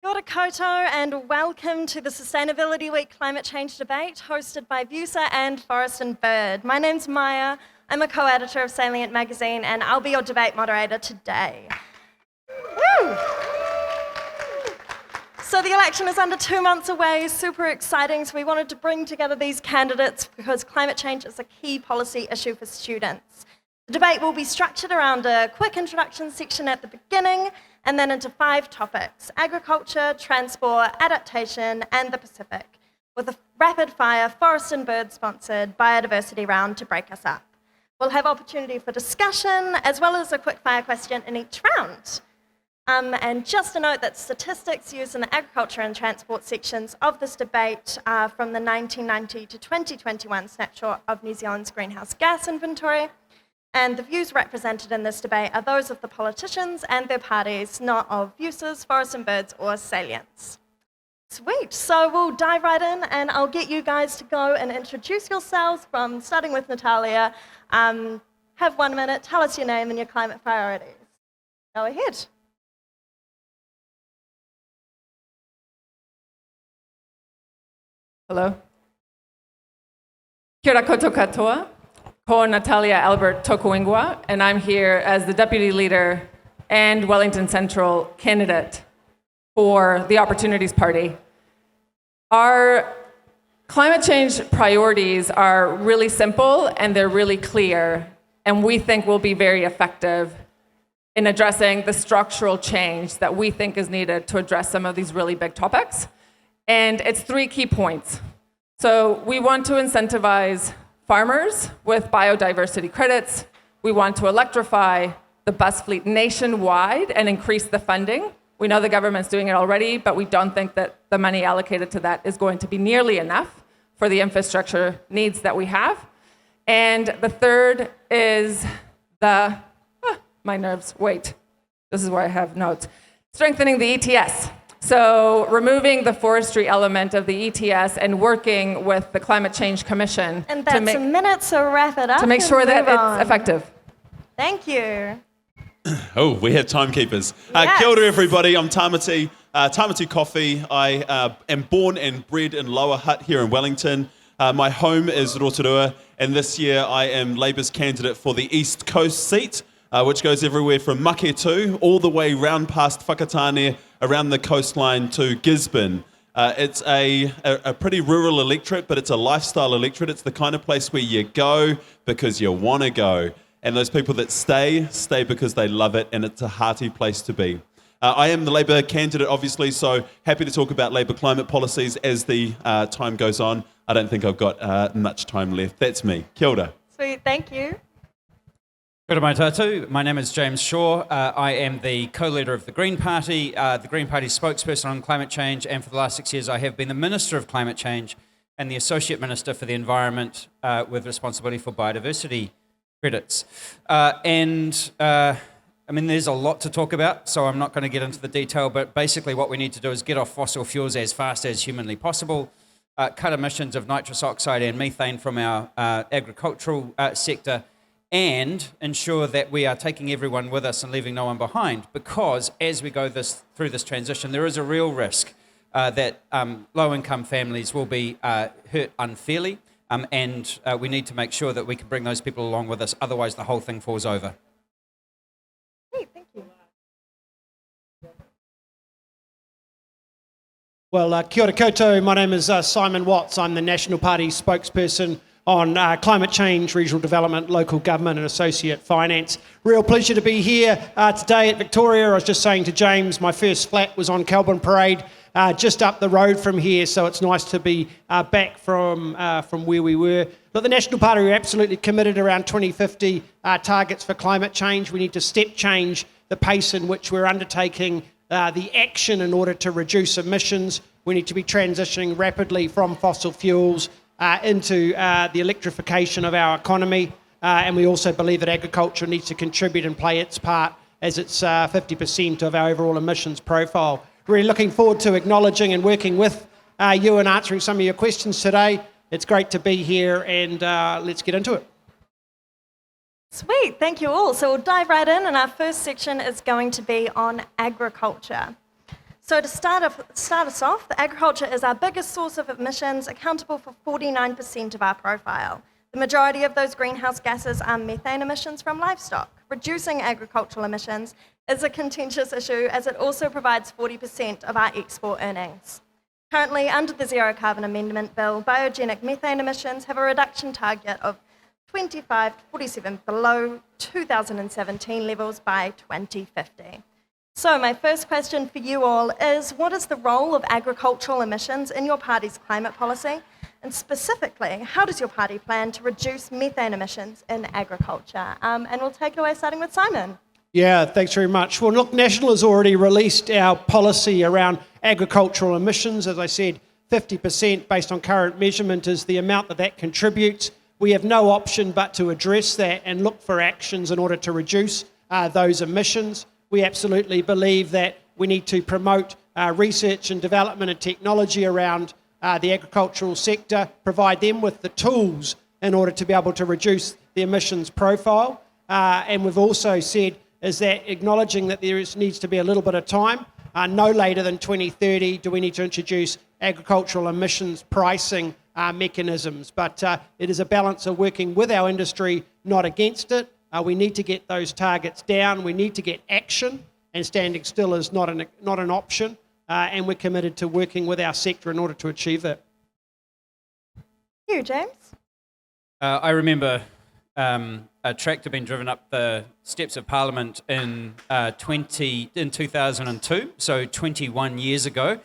Kia ora koutou and welcome to the Sustainability Week Climate Change Debate hosted by VUWSA and Forest and Bird. My name's Maya, I'm a co-editor of Salient magazine and I'll be your debate moderator today. Woo! So the election is under 2 months away, super exciting, so we wanted to bring together these candidates because climate change is a key policy issue for students. The debate will be structured around a quick introduction section at the beginning and then into 5 topics: agriculture, transport, adaptation and the Pacific, with a rapid-fire Forest and Bird sponsored biodiversity round to break us up. We'll have opportunity for discussion as well as a quick-fire question in each round. And just a note that statistics used in the agriculture and transport sections of this debate are from the 1990 to 2021 snapshot of New Zealand's greenhouse gas inventory. And the views represented in this debate are those of the politicians and their parties, not of VUWSA's, Forest and Birds or Salients. Sweet, so we'll dive right in and I'll get you guys to go and introduce yourselves, starting with Natalia. Have 1 minute, tell us your name and your climate priorities. Go ahead. Hello. Kia ora koutou katoa. Ko Natalia Albert tōku ingoa, and I'm here as the Deputy Leader and Wellington Central candidate for the Opportunities Party. Our climate change priorities are really simple and they're really clear, and we think will be very effective in addressing the structural change that we think is needed to address some of these really big topics. And it's 3 key points. So we want to incentivize farmers with biodiversity credits. We want to electrify the bus fleet nationwide and increase the funding. We know the government's doing it already, but we don't think that the money allocated to that is going to be nearly enough for the infrastructure needs that we have. And the third is my nerves, wait. This is where I have notes. Strengthening the ETS. So removing the forestry element of the ETS and working with the Climate Change Commission and that's a minute, so wrap it up to make sure that it's effective. Thank you. Oh, we have timekeepers. Yes. Kia ora everybody, I'm Tāmati, Tāmati Coffey. I am born and bred in Lower Hutt here in Wellington. My home is Rotorua, and this year I am Labour's candidate for the East Coast seat, which goes everywhere from Maketu all the way round past Whakatane, around the coastline to Gisborne. It's a pretty rural electorate, but it's a lifestyle electorate. It's the kind of place where you go because you want to go. And those people that stay because they love it, and it's a hearty place to be. I am the Labour candidate, obviously, so happy to talk about Labour climate policies as the time goes on. I don't think I've got much time left. That's me. Kia ora. Sweet, thank you. Kia ora mai tātou. My name is James Shaw. I am the co-leader of the Green Party, the Green Party's spokesperson on climate change, and for the last 6 years I have been the Minister of Climate Change and the Associate Minister for the Environment with responsibility for biodiversity credits. I mean, there's a lot to talk about, so I'm not going to get into the detail, but basically what we need to do is get off fossil fuels as fast as humanly possible, cut emissions of nitrous oxide and methane from our agricultural sector, and ensure that we are taking everyone with us and leaving no one behind, because as we go through this transition, there is a real risk that low-income families will be hurt unfairly, and we need to make sure that we can bring those people along with us, otherwise the whole thing falls over. Great, thank you. Well, kia ora koutou. My name is Simon Watts. I'm the National Party spokesperson on climate change, regional development, local government and associate finance. Real pleasure to be here today at Victoria. I was just saying to James, my first flat was on Kelburn Parade, just up the road from here, so it's nice to be back from where we were. But the National Party are absolutely committed around 2050 targets for climate change. We need to step change the pace in which we're undertaking the action in order to reduce emissions. We need to be transitioning rapidly from fossil fuels into the electrification of our economy, and we also believe that agriculture needs to contribute and play its part as it's 50% of our overall emissions profile. Really looking forward to acknowledging and working with you and answering some of your questions today. It's great to be here, and let's get into it. Sweet, thank you all. So we'll dive right in, and our first section is going to be on agriculture. So to start us off, agriculture is our biggest source of emissions, accountable for 49% of our profile. The majority of those greenhouse gases are methane emissions from livestock. Reducing agricultural emissions is a contentious issue as it also provides 40% of our export earnings. Currently, under the Zero Carbon Amendment Bill, biogenic methane emissions have a reduction target of 25 to 47 below 2017 levels by 2050. So my first question for you all is, what is the role of agricultural emissions in your party's climate policy? And specifically, how does your party plan to reduce methane emissions in agriculture? And we'll take it away starting with Simon. Yeah, thanks very much. Well, look, National has already released our policy around agricultural emissions. As I said, 50% based on current measurement is the amount that contributes. We have no option but to address that and look for actions in order to reduce those emissions. We absolutely believe that we need to promote research and development and technology around the agricultural sector, provide them with the tools in order to be able to reduce the emissions profile. And we've also said is that acknowledging that needs to be a little bit of time, no later than 2030 do we need to introduce agricultural emissions pricing mechanisms. But it is a balance of working with our industry, not against it. We need to get those targets down. We need to get action, and standing still is not an option. And we're committed to working with our sector in order to achieve that. You, James? I remember a tractor being driven up the steps of Parliament in 2002, so 21 years ago,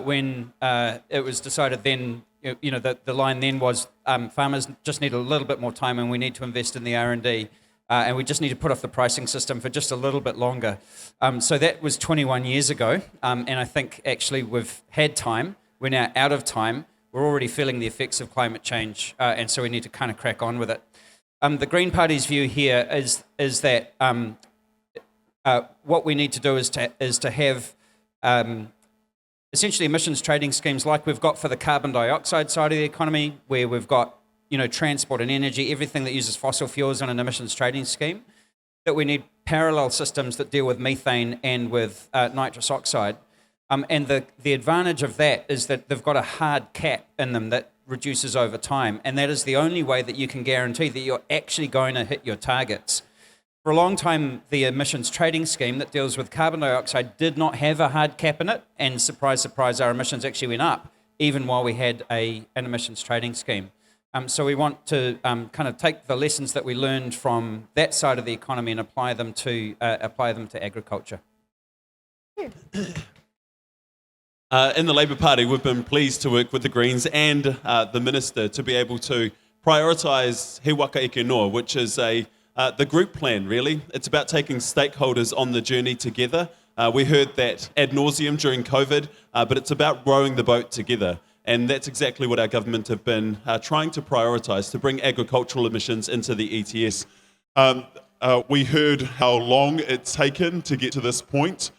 when it was decided then, the line then was farmers just need a little bit more time and we need to invest in the R&D. And we just need to put off the pricing system for just a little bit longer. So that was 21 years ago, and I think actually we've had time. We're now out of time. We're already feeling the effects of climate change, and so we need to kind of crack on with it. The Green Party's view here is that what we need to do is to have essentially emissions trading schemes like we've got for the carbon dioxide side of the economy, where we've got transport and energy, everything that uses fossil fuels on an emissions trading scheme, that we need parallel systems that deal with methane and with nitrous oxide. And the advantage of that is that they've got a hard cap in them that reduces over time. And that is the only way that you can guarantee that you're actually going to hit your targets. For a long time, the emissions trading scheme that deals with carbon dioxide did not have a hard cap in it. And surprise, surprise, our emissions actually went up, even while we had an emissions trading scheme. So we want to kind of take the lessons that we learned from that side of the economy and apply them to agriculture. In the Labour Party, we've been pleased to work with the Greens and the Minister to be able to prioritise He Waka Eke Noa, which is the group plan, really. It's about taking stakeholders on the journey together. We heard that ad nauseum during COVID, but it's about rowing the boat together. And that's exactly what our government have been trying to prioritise, to bring agricultural emissions into the ETS. We heard how long it's taken to get to this point.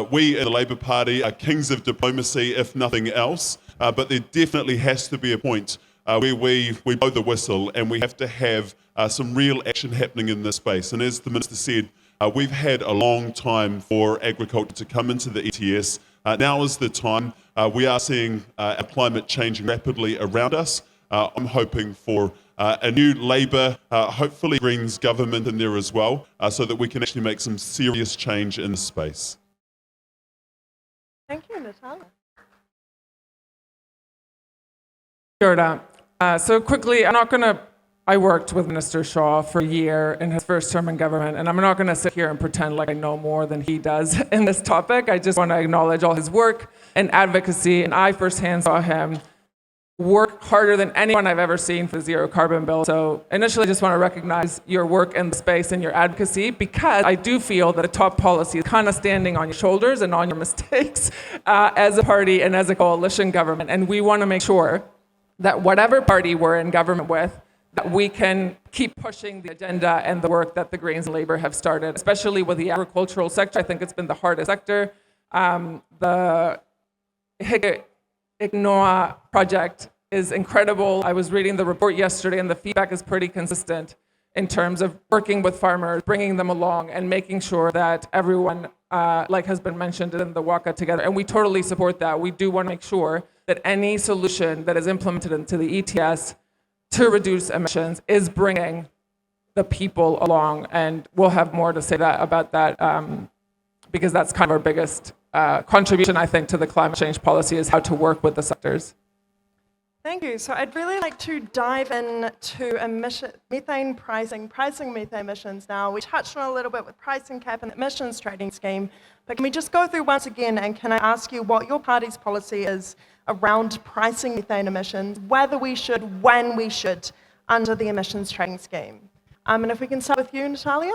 We in the Labour Party are kings of diplomacy, if nothing else, but there definitely has to be a point where we blow the whistle and we have to have some real action happening in this space. And as the Minister said, we've had a long time for agriculture to come into the ETS. Now is the time. We are seeing our climate changing rapidly around us. I'm hoping for a new Labour, hopefully Greens government in there as well, so that we can actually make some serious change in this space. Thank you, Natalia. Kia ora. So quickly, I worked with Minister Shaw for a year in his first term in government, and I'm not going to sit here and pretend like I know more than he does in this topic. I just want to acknowledge all his work and advocacy, and I firsthand saw him work harder than anyone I've ever seen for the Zero Carbon Bill. So initially, I just want to recognize your work in the space and your advocacy, because I do feel that a top policy is kind of standing on your shoulders and on your mistakes as a party and as a coalition government, and we want to make sure that whatever party we're in government with, that we can keep pushing the agenda and the work that the Greens and Labour have started, especially with the agricultural sector. I think it's been the hardest sector. The Heke Ignoa project is incredible. I was reading the report yesterday and the feedback is pretty consistent in terms of working with farmers, bringing them along, and making sure that everyone, like has been mentioned, in the WUWSA together. And we totally support that. We do want to make sure that any solution that is implemented into the ETS to reduce emissions is bringing the people along. And we'll have more to say about that because that's kind of our biggest contribution, I think, to the climate change policy is how to work with the sectors. Thank you. So I'd really like to dive into methane pricing methane emissions now. We touched on a little bit with pricing cap and emissions trading scheme, but can we just go through once again, and can I ask you what your party's policy is around pricing methane emissions, whether we should, when we should, under the emissions trading scheme? And if we can start with you, Natalia.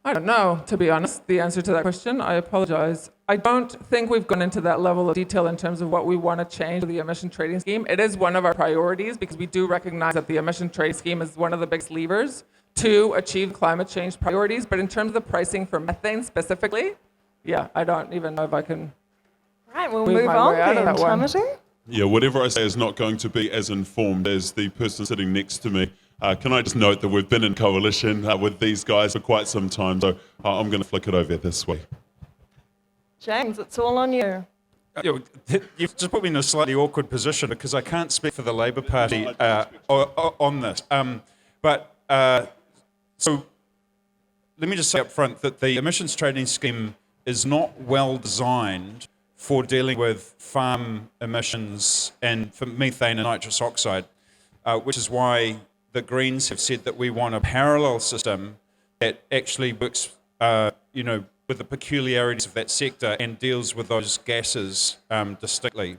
I don't know, to be honest, the answer to that question. I apologize. I don't think we've gone into that level of detail in terms of what we want to change with the emission trading scheme. It is one of our priorities because we do recognize that the emission trading scheme is one of the biggest levers to achieve climate change priorities. But in terms of the pricing for methane specifically, yeah, I don't even know if I can. Right, we'll move move my on way out then, of that one. Tāmati. Yeah, whatever I say is not going to be as informed as the person sitting next to me. Can I just note that we've been in coalition with these guys for quite some time, so I'm going to flick it over this way. James, it's all on you. You've just put me in a slightly awkward position because I can't speak for the Labour Party on this. So let me just say up front that the emissions trading scheme is not well designed for dealing with farm emissions and for methane and nitrous oxide, which is why the Greens have said that we want a parallel system that actually works, with the peculiarities of that sector and deals with those gases distinctly.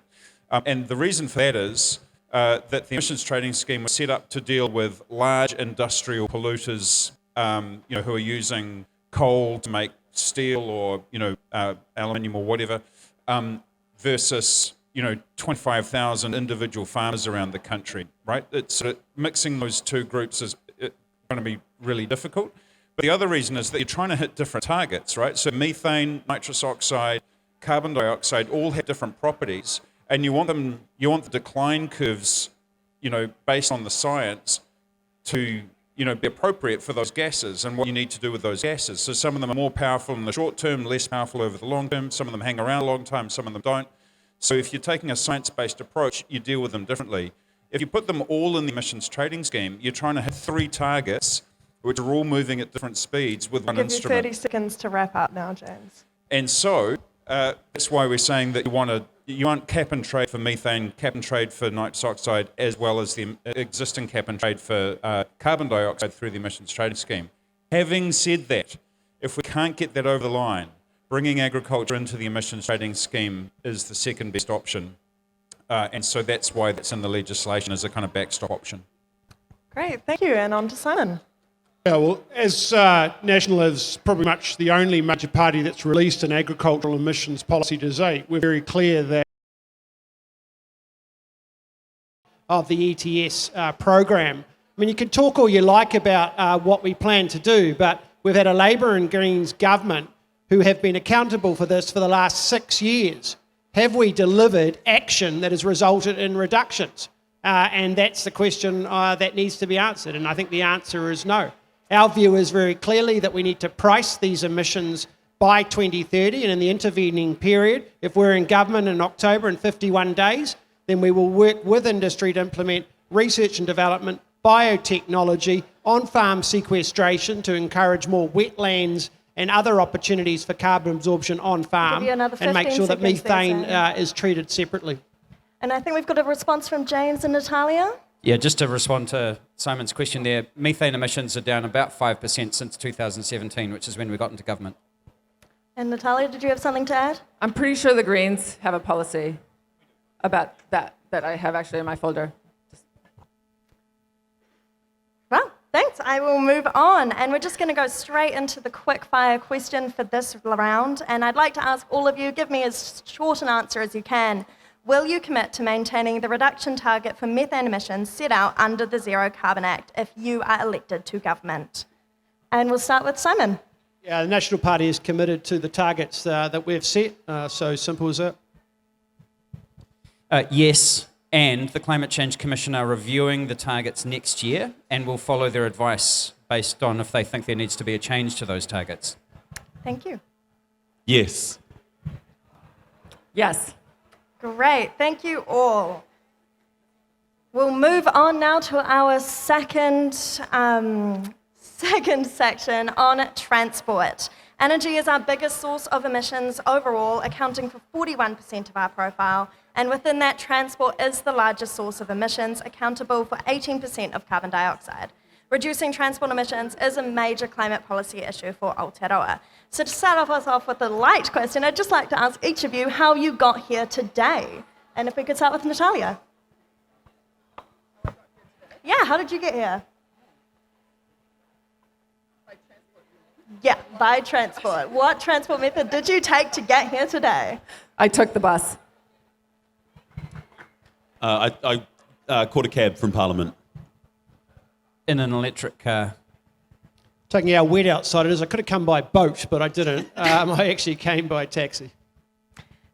And the reason for that is that the emissions trading scheme was set up to deal with large industrial polluters, who are using coal to make steel or, aluminium or whatever, versus 25,000 individual farmers around the country, right? It's sort of mixing those two groups is going to be really difficult. But the other reason is that you're trying to hit different targets, right? So methane, nitrous oxide, carbon dioxide all have different properties, and you want the decline curves, based on the science to, be appropriate for those gases and what you need to do with those gases. So some of them are more powerful in the short term, less powerful over the long term. Some of them hang around a long time, some of them don't. So if you're taking a science-based approach, you deal with them differently. If you put them all in the emissions trading scheme, you're trying to hit three targets, which are all moving at different speeds with one instrument. I'll give you 30 seconds to wrap up now, James. And so that's why we're saying that you want cap and trade for methane, cap and trade for nitrous oxide, as well as the existing cap and trade for carbon dioxide through the emissions trading scheme. Having said that, if we can't get that over the line, bringing agriculture into the emissions trading scheme is the second best option. And so that's why that's in the legislation as a kind of backstop option. Great, thank you. And on to Simon. Yeah, well, as National is probably much the only major party that's released an agricultural emissions policy to date, we're very clear that of the ETS program. I mean, you can talk all you like about what we plan to do, but we've had a Labour and Greens government who have been accountable for this for the last 6 years. Have we delivered action that has resulted in reductions? And that's the question that needs to be answered, and I think the answer is no. Our view is very clearly that we need to price these emissions by 2030, and in the intervening period, if we're in government in October in 51 days, then we will work with industry to implement research and development, biotechnology, on-farm sequestration to encourage more wetlands and other opportunities for carbon absorption on-farm, and make sure that methane is treated separately. And I think we've got a response from James and Natalia. Yeah, just to respond to Simon's question there, methane emissions are down about 5% since 2017, which is when we got into government. And Natalia, did you have something to add? I'm pretty sure the Greens have a policy about that I have actually in my folder. Well, thanks. I will move on. And we're just going to go straight into the quick fire question for this round. And I'd like to ask all of you, give me as short an answer as you can. Will you commit to maintaining the reduction target for methane emissions set out under the Zero Carbon Act if you are elected to government? And we'll start with Simon. Yeah, the National Party is committed to the targets that we've set, so simple as that. Yes, and the Climate Change Commission are reviewing the targets next year and will follow their advice based on if they think there needs to be a change to those targets. Thank you. Yes. Yes. Great, thank you all. We'll move on now to our second section on transport. Energy is our biggest source of emissions overall, accounting for 41% of our profile, and within that, transport is the largest source of emissions, accountable for 18% of carbon dioxide. Reducing transport emissions is a major climate policy issue for Aotearoa. So to start us off with a light question, I'd just like to ask each of you how you got here today. And if we could start with Natalia. Yeah, how did you get here? Yeah, by transport. What transport method did you take to get here today? I took the bus. I caught a cab from Parliament. In an electric car. Taking how wet outside it is, I could have come by boat, but I didn't. I actually came by taxi.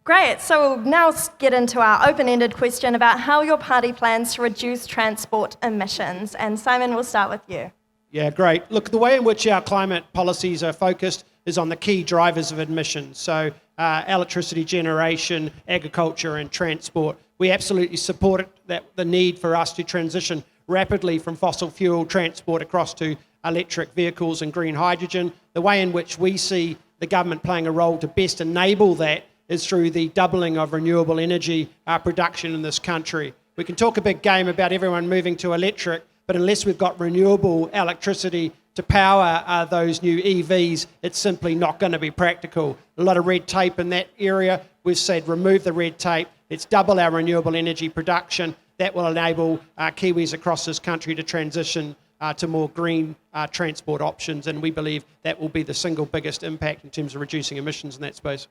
Great, so we'll now get into our open-ended question about how your party plans to reduce transport emissions. And Simon, we'll start with you. Yeah, great. Look, the way in which our climate policies are focused is on the key drivers of emissions. So electricity generation, agriculture and transport. We absolutely support the need for us to transition rapidly from fossil fuel transport across to electric vehicles and green hydrogen. The way in which we see the government playing a role to best enable that is through the doubling of renewable energy production in this country. We can talk a big game about everyone moving to electric, but unless we've got renewable electricity to power those new EVs, it's simply not going to be practical. A lot of red tape in that area. We've said remove the red tape. Let's double our renewable energy production. That will enable Kiwis across this country to transition to more green transport options, and we believe that will be the single biggest impact in terms of reducing emissions in that space.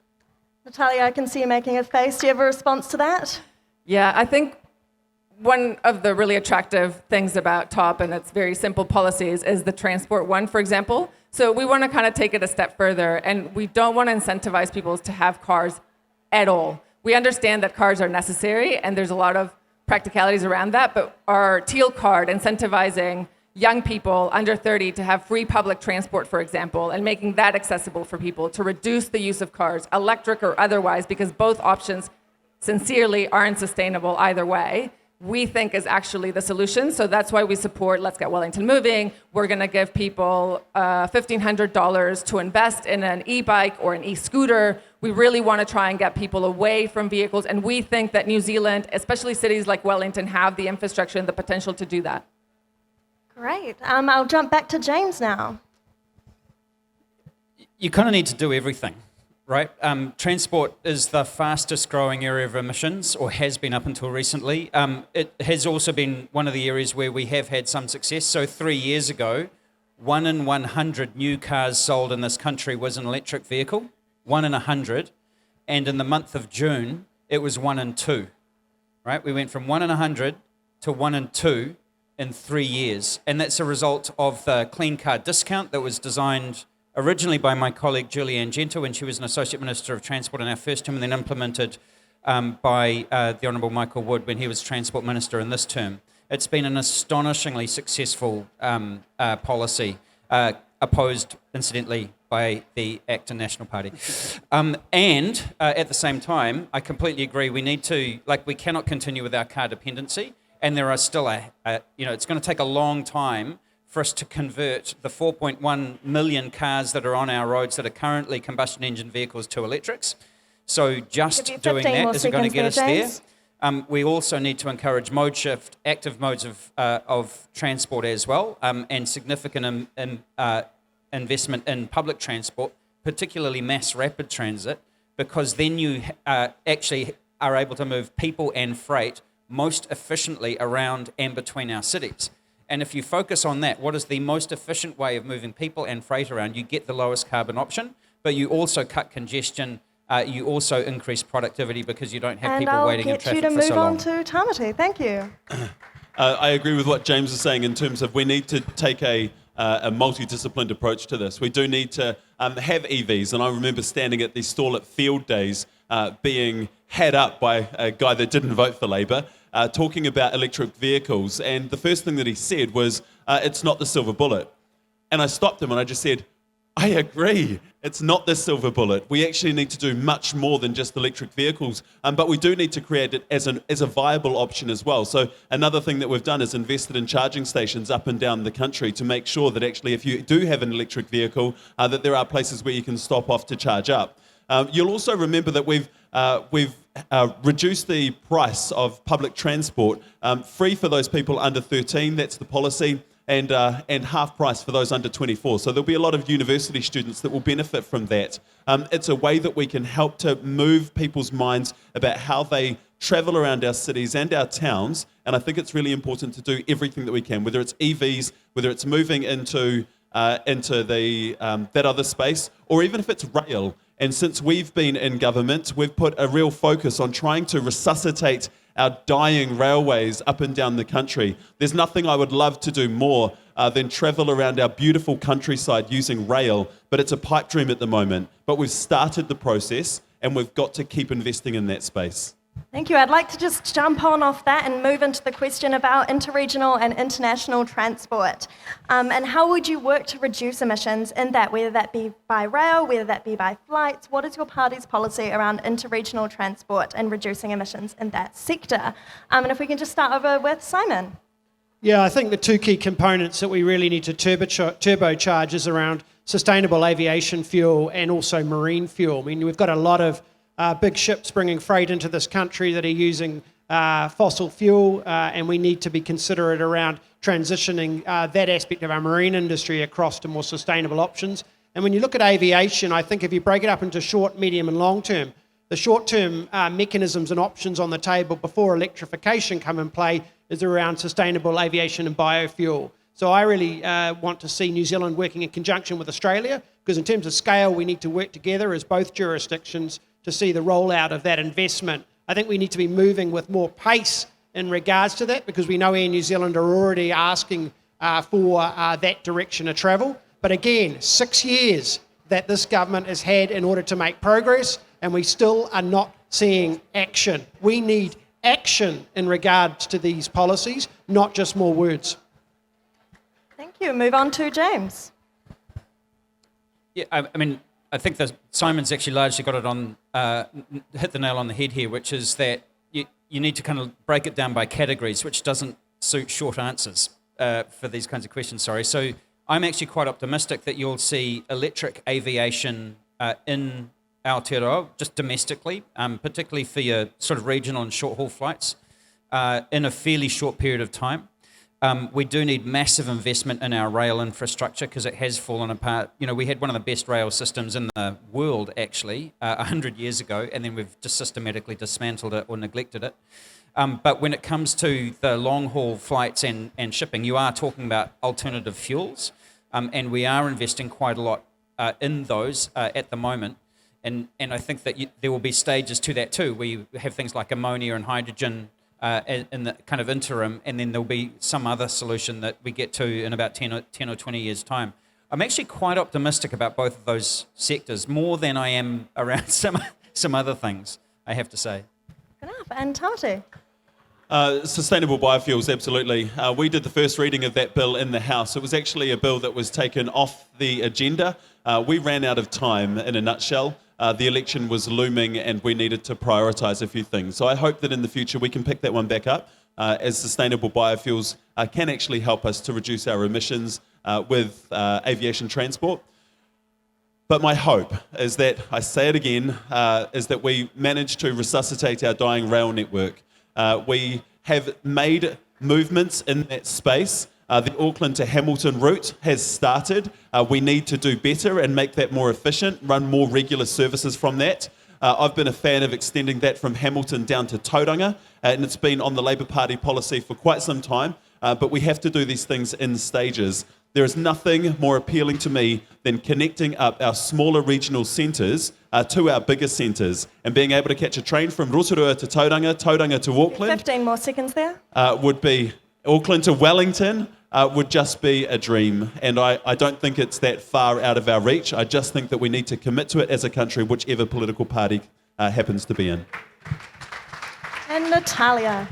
Natalia, I can see you making a face. Do you have a response to that? Yeah, I think one of the really attractive things about TOP and its very simple policies is the transport one, for example. So we want to kind of take it a step further, and we don't want to incentivize people to have cars at all. We understand that cars are necessary, and there's a lot of practicalities around that, but our teal card incentivizing young people under 30 to have free public transport, for example, and making that accessible for people to reduce the use of cars, electric or otherwise, because both options sincerely aren't sustainable either way, we think is actually the solution. So that's why we support Let's Get Wellington Moving. We're going to give people $1,500 to invest in an e-bike or an e-scooter. We really want to try and get people away from vehicles, and we think that New Zealand, especially cities like Wellington, have the infrastructure and the potential to do that. Great. I'll jump back to James now. You kind of need to do everything, right? Transport is the fastest growing area of emissions, or has been up until recently. It has also been one of the areas where we have had some success. So 3 years ago, 1 in 100 new cars sold in this country was an electric vehicle, 1 in 100. And in the month of June, it was 1 in 2, right? We went from 1 in 100 to 1 in 2 in 3 years. And that's a result of the Clean Car Discount that was designed originally by my colleague Julianne Genter when she was an Associate Minister of Transport in our first term, and then implemented by the Honourable Michael Wood when he was Transport Minister in this term. It's been an astonishingly successful policy, opposed, incidentally, by the Acton National Party. And at the same time, I completely agree, we need to, we cannot continue with our car dependency, and there are still it's going to take a long time for us to convert the 4.1 million cars that are on our roads that are currently combustion engine vehicles to electrics. So just doing that isn't going to get us there. We also need to encourage mode shift, active modes of transport as well, and significant investment in public transport, particularly mass rapid transit, because then you actually are able to move people and freight most efficiently around and between our cities. And if you focus on that, what is the most efficient way of moving people and freight around, you get the lowest carbon option, but you also cut congestion, you also increase productivity because you don't have people waiting in traffic for so long. And I'll get you to move on to Tāmati. Thank you. I agree with what James is saying in terms of we need to take a multidisciplined approach to this. We do need to have EVs, and I remember standing at the stall at Field Days being had up by a guy that didn't vote for Labour, talking about electric vehicles. And the first thing that he said was, it's not the silver bullet. And I stopped him and I just said, I agree. It's not the silver bullet. We actually need to do much more than just electric vehicles, but we do need to create it as a viable option as well. So another thing that we've done is invested in charging stations up and down the country to make sure that actually if you do have an electric vehicle, that there are places where you can stop off to charge up. You'll also remember that we've reduced the price of public transport, free for those people under 13, that's the policy, and half price for those under 24. So there'll be a lot of university students that will benefit from that. It's a way that we can help to move people's minds about how they travel around our cities and our towns, and I think it's really important to do everything that we can, whether it's EVs, whether it's moving into the that other space, or even if it's rail. And since we've been in government, we've put a real focus on trying to resuscitate our dying railways up and down the country. There's nothing I would love to do more than travel around our beautiful countryside using rail, but it's a pipe dream at the moment. But we've started the process, and we've got to keep investing in that space. Thank you. I'd like to just jump on off that and move into the question about interregional and international transport. And how would you work to reduce emissions in that, whether that be by rail, whether that be by flights? What is your party's policy around interregional transport and reducing emissions in that sector? And if we can just start over with Simon. Yeah, I think the two key components that we really need to turbocharge is around sustainable aviation fuel and also marine fuel. I mean, we've got a lot of big ships bringing freight into this country that are using fossil fuel, and we need to be considerate around transitioning that aspect of our marine industry across to more sustainable options. And when you look at aviation, I think if you break it up into short, medium and long term, the short-term mechanisms and options on the table before electrification come in play is around sustainable aviation and biofuel. So I really want to see New Zealand working in conjunction with Australia, because in terms of scale, we need to work together as both jurisdictions to see the rollout of that investment. I think we need to be moving with more pace in regards to that, because we know Air New Zealand are already asking for that direction of travel. But again, 6 years that this government has had in order to make progress, and we still are not seeing action. We need action in regards to these policies, not just more words. Thank you. Move on to James. Yeah, I mean, I think that Simon's actually largely got it on, hit the nail on the head here, which is that you need to kind of break it down by categories, which doesn't suit short answers for these kinds of questions, sorry. So I'm actually quite optimistic that you'll see electric aviation in Aotearoa, just domestically, particularly for your sort of regional and short-haul flights, in a fairly short period of time. We do need massive investment in our rail infrastructure because it has fallen apart. You know, we had one of the best rail systems in the world, actually, 100 years ago, and then we've just systematically dismantled it or neglected it. But when it comes to the long-haul flights and shipping, you are talking about alternative fuels, and we are investing quite a lot in those at the moment. And I think that there will be stages to that too, where you have things like ammonia and hydrogen in the kind of interim, and then there'll be some other solution that we get to in about 10 or 20 years' time. I'm actually quite optimistic about both of those sectors, more than I am around some other things, I have to say. Good enough. And Tāmati. Sustainable biofuels, absolutely. We did the first reading of that bill in the House. It was actually a bill that was taken off the agenda. We ran out of time, in a nutshell. The election was looming and we needed to prioritise a few things. So I hope that in the future we can pick that one back up, as sustainable biofuels can actually help us to reduce our emissions with aviation transport. But my hope is that, I say it again, is that we manage to resuscitate our dying rail network. We have made movements in that space. The Auckland to Hamilton route has started. We need to do better and make that more efficient, run more regular services from that. I've been a fan of extending that from Hamilton down to Tauranga, and it's been on the Labour Party policy for quite some time, but we have to do these things in stages. There is nothing more appealing to me than connecting up our smaller regional centres to our bigger centres, and being able to catch a train from Rotorua to Tauranga, Tauranga to Auckland. 15 more seconds there. Would be Auckland to Wellington. Would just be a dream, and I don't think it's that far out of our reach. I just think that we need to commit to it as a country, whichever political party happens to be in. And Natalia.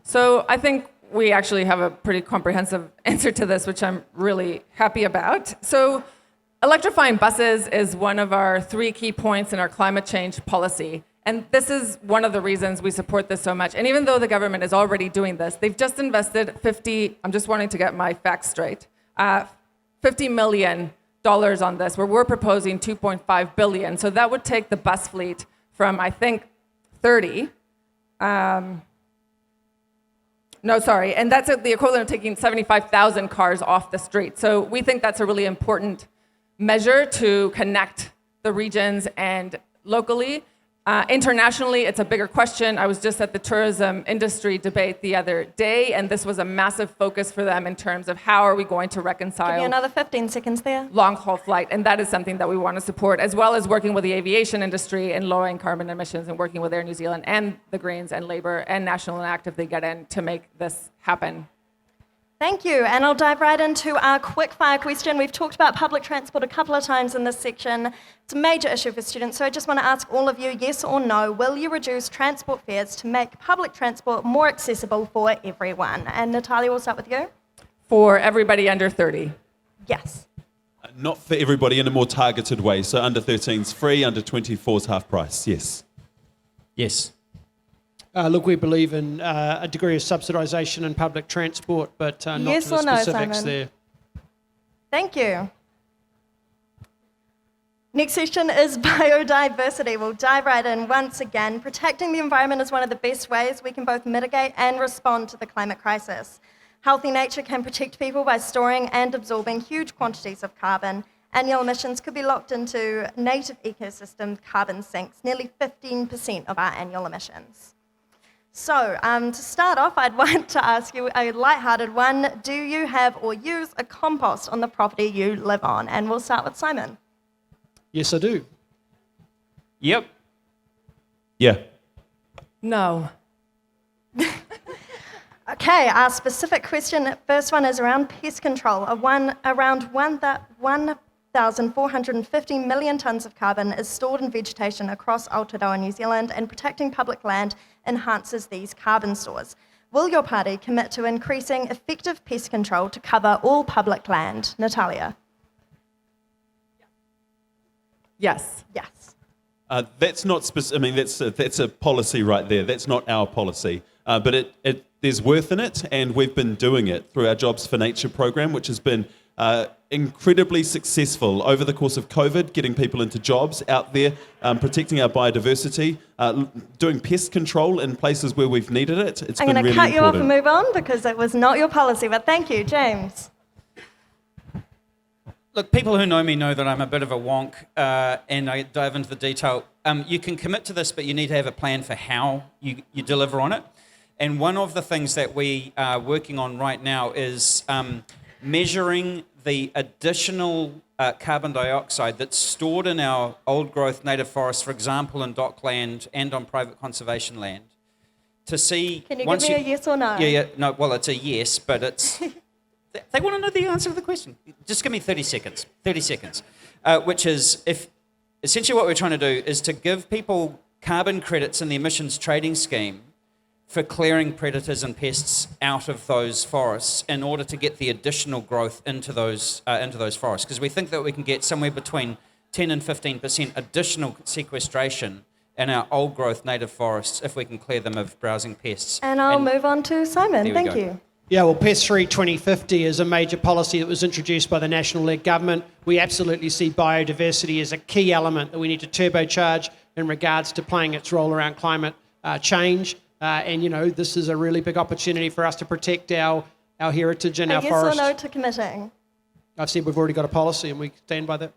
So I think we actually have a pretty comprehensive answer to this, which I'm really happy about. So electrifying buses is one of our 3 key points in our climate change policy. And this is one of the reasons we support this so much. And even though the government is already doing this, they've just invested I'm just wanting to get my facts straight, $50 million on this, where we're proposing $2.5 billion. So that would take the bus fleet from, I think, 30. And that's the equivalent of taking 75,000 cars off the street. So we think that's a really important measure to connect the regions and locally. Internationally, it's a bigger question. I was just at the tourism industry debate the other day, and this was a massive focus for them in terms of how are we going to Give reconcile you another 15 seconds there. long-haul flight, and that is something that we want to support, as well as working with the aviation industry and lowering carbon emissions and working with Air New Zealand and the Greens and Labour and National and Active they get in to make this happen. Thank you, and I'll dive right into our quick-fire question. We've talked about public transport a couple of times in this section. It's a major issue for students, so I just want to ask all of you, yes or no, will you reduce transport fares to make public transport more accessible for everyone? And Natalia, we'll start with you. For everybody under 30. Yes. Not for everybody, in a more targeted way. So under 13's free, under 24's half price. Yes. Yes. Look, we believe in a degree of subsidisation in public transport, but not Yes to the or no, specifics Simon? there. Thank you. Next section is biodiversity. We'll dive right in once again. Protecting the environment is one of the best ways we can both mitigate and respond to the climate crisis. Healthy nature can protect people by storing and absorbing huge quantities of carbon. Annual emissions could be locked into native ecosystem carbon sinks, nearly 15% of our annual emissions. So, to start off, I'd want to ask you a lighthearted one. Do you have or use a compost on the property you live on? And we'll start with Simon. Yes, I do. Yep. Yeah. No. Okay, our specific question, first one is around pest control. Around 1,450 million tonnes of carbon is stored in vegetation across Aotearoa, New Zealand, and protecting public land enhances these carbon stores. Will your party commit to increasing effective pest control to cover all public land? Natalia? Yes. Yes. That's not specific. I mean, that's a policy right there. That's not our policy. But there's worth in it, and we've been doing it through our Jobs for Nature program, which has been incredibly successful over the course of COVID, getting people into jobs out there, protecting our biodiversity, doing pest control in places where we've needed it. It's I'm been going to really cut you off important. and move on because it was not your policy, but thank you. James? Look, people who know me know that I'm a bit of a wonk, and I dive into the detail. You can commit to this, but you need to have a plan for how you deliver on it. And one of the things that we are working on right now is measuring the additional carbon dioxide that's stored in our old growth native forests, for example, in dockland and on private conservation land, to see... Can you give me a yes or no? Yeah, no, well, it's a yes, but it's... They want to know the answer to the question. Just give me 30 seconds. 30 seconds. Which is, if essentially what we're trying to do is to give people carbon credits in the emissions trading scheme for clearing predators and pests out of those forests in order to get the additional growth into those forests. Because we think that we can get somewhere between 10 and 15% additional sequestration in our old growth native forests if we can clear them of browsing pests. And I'll move on to Simon. Thank you. Yeah, well, Pest Free 2050 is a major policy that was introduced by the National-led government. We absolutely see biodiversity as a key element that we need to turbocharge in regards to playing its role around climate change. And, you know, this is a really big opportunity for us to protect our heritage and our forests. Yes or no to committing? I've said we've already got a policy and we stand by that.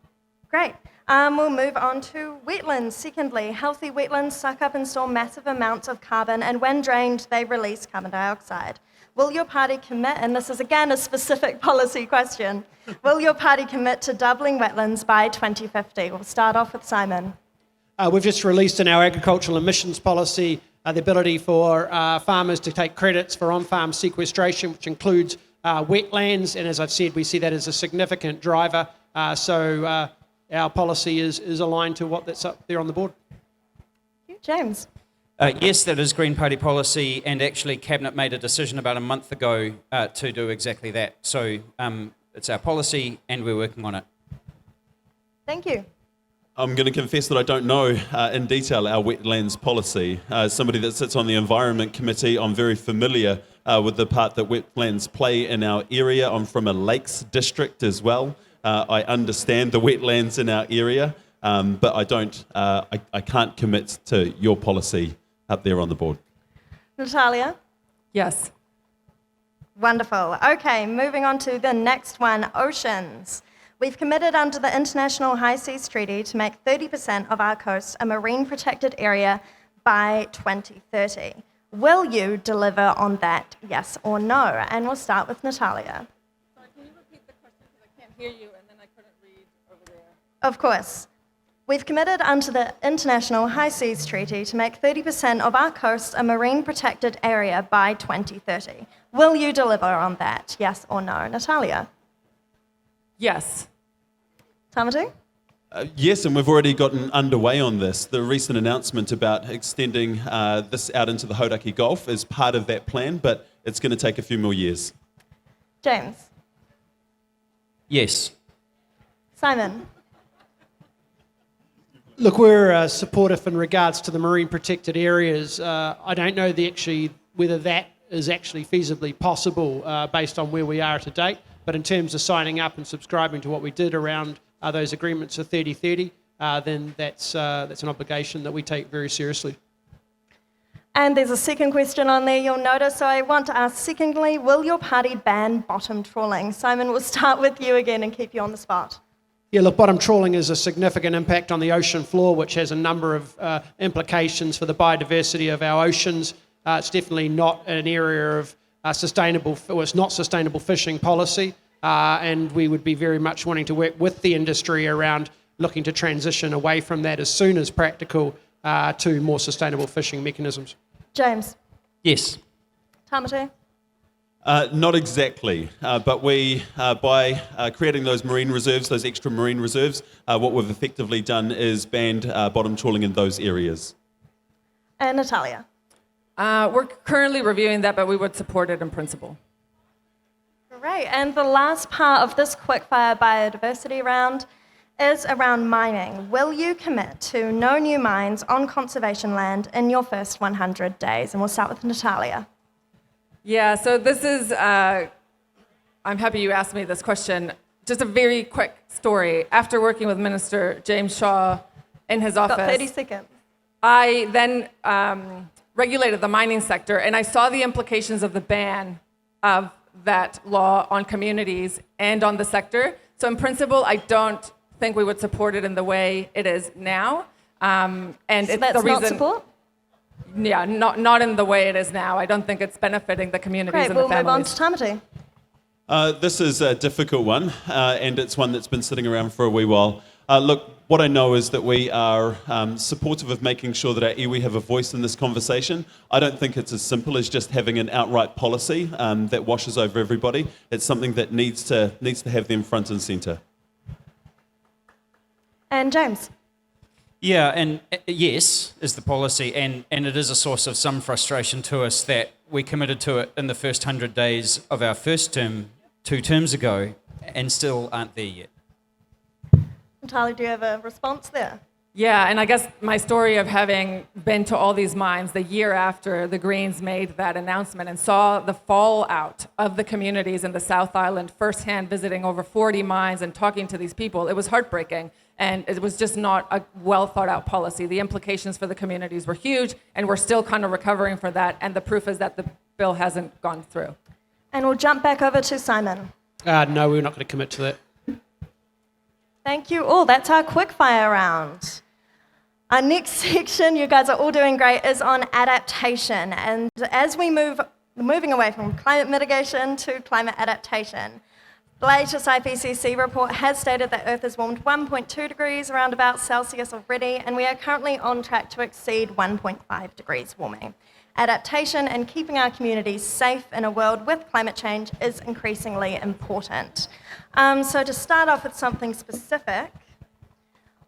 Great. We'll move on to wetlands. Secondly, healthy wetlands suck up and store massive amounts of carbon, and when drained, they release carbon dioxide. Will your party commit, and this is again a specific policy question, will your party commit to doubling wetlands by 2050? We'll start off with Simon. We've just released in our agricultural emissions policy the ability for farmers to take credits for on-farm sequestration, which includes wetlands, and as I've said, we see that as a significant driver. So our policy is aligned to what that's up there on the board. James. Yes, that is Green Party policy, and actually Cabinet made a decision about a month ago to do exactly that. So it's our policy and we're working on it. Thank you. I'm going to confess that I don't know in detail our wetlands policy. As somebody that sits on the Environment Committee, I'm very familiar with the part that wetlands play in our area. I'm from a lakes district as well. I understand the wetlands in our area, but I can't commit to your policy up there on the board. Natalia? Yes. Wonderful. Okay, moving on to the next one, oceans. We've committed under the International High Seas Treaty to make 30% of our coast a marine protected area by 2030. Will you deliver on that, yes or no? And we'll start with Natalia. Sorry, can you repeat the question because I can't hear you and then I couldn't read over there. Of course. We've committed under the International High Seas Treaty to make 30% of our coast a marine protected area by 2030. Will you deliver on that, yes or no? Natalia? Yes. Tāmati? Yes, and we've already gotten underway on this. The recent announcement about extending this out into the Hauraki Gulf is part of that plan, but it's going to take a few more years. James? Yes. Simon? Look, we're supportive in regards to the marine protected areas. I don't know whether that is actually feasibly possible based on where we are to date, but in terms of signing up and subscribing to what we did around those agreements of 30-30, then that's an obligation that we take very seriously. And there's a second question on there you'll notice, so I want to ask secondly, will your party ban bottom trawling? Simon, we'll start with you again and keep you on the spot. Yeah, look, bottom trawling is a significant impact on the ocean floor, which has a number of implications for the biodiversity of our oceans. It's definitely not an area of it's not sustainable fishing policy, and we would be very much wanting to work with the industry around looking to transition away from that as soon as practical to more sustainable fishing mechanisms. James? Yes. Tāmati? Not exactly, but we, by creating those marine reserves, those extra marine reserves, what we've effectively done is banned bottom trawling in those areas. And Natalia? We're currently reviewing that, but we would support it in principle. Great, and the last part of this quickfire biodiversity round is around mining. Will you commit to no new mines on conservation land in your first 100 days? And we'll start with Natalia. Yeah, so this is, I'm happy you asked me this question. Just a very quick story. After working with Minister James Shaw in his office, Got 30 seconds. I then regulated the mining sector, and I saw the implications of the ban of that law on communities and on the sector. So in principle, I don't think we would support it in the way it is now. And So it's that's the reason, not support? Yeah, not in the way it is now. I don't think it's benefiting the communities Great, and the we'll move on families. to Tāmati. This is a difficult one, and it's one that's been sitting around for a wee while. Look, what I know is that we are supportive of making sure that our iwi have a voice in this conversation. I don't think it's as simple as just having an outright policy that washes over everybody. It's something that needs to have them front and centre. And James? Yeah, and yes, is the policy, and it is a source of some frustration to us that we committed to it in the first 100 days of our first term 2 terms ago and still aren't there yet. Natalia, do you have a response there? Yeah, and I guess my story of having been to all these mines the year after the Greens made that announcement and saw the fallout of the communities in the South Island firsthand, visiting over 40 mines and talking to these people, it was heartbreaking. And it was just not a well thought out policy. The implications for the communities were huge, and we're still kind of recovering for that. And the proof is that the bill hasn't gone through. And we'll jump back over to Simon. No, we're not going to commit to that. Thank you all. That's our quickfire round. Our next section, you guys are all doing great, is on adaptation. And as we moving away from climate mitigation to climate adaptation, the latest IPCC report has stated that Earth has warmed 1.2 degrees around about Celsius already, and we are currently on track to exceed 1.5 degrees warming. Adaptation and keeping our communities safe in a world with climate change is increasingly important. So to start off with something specific,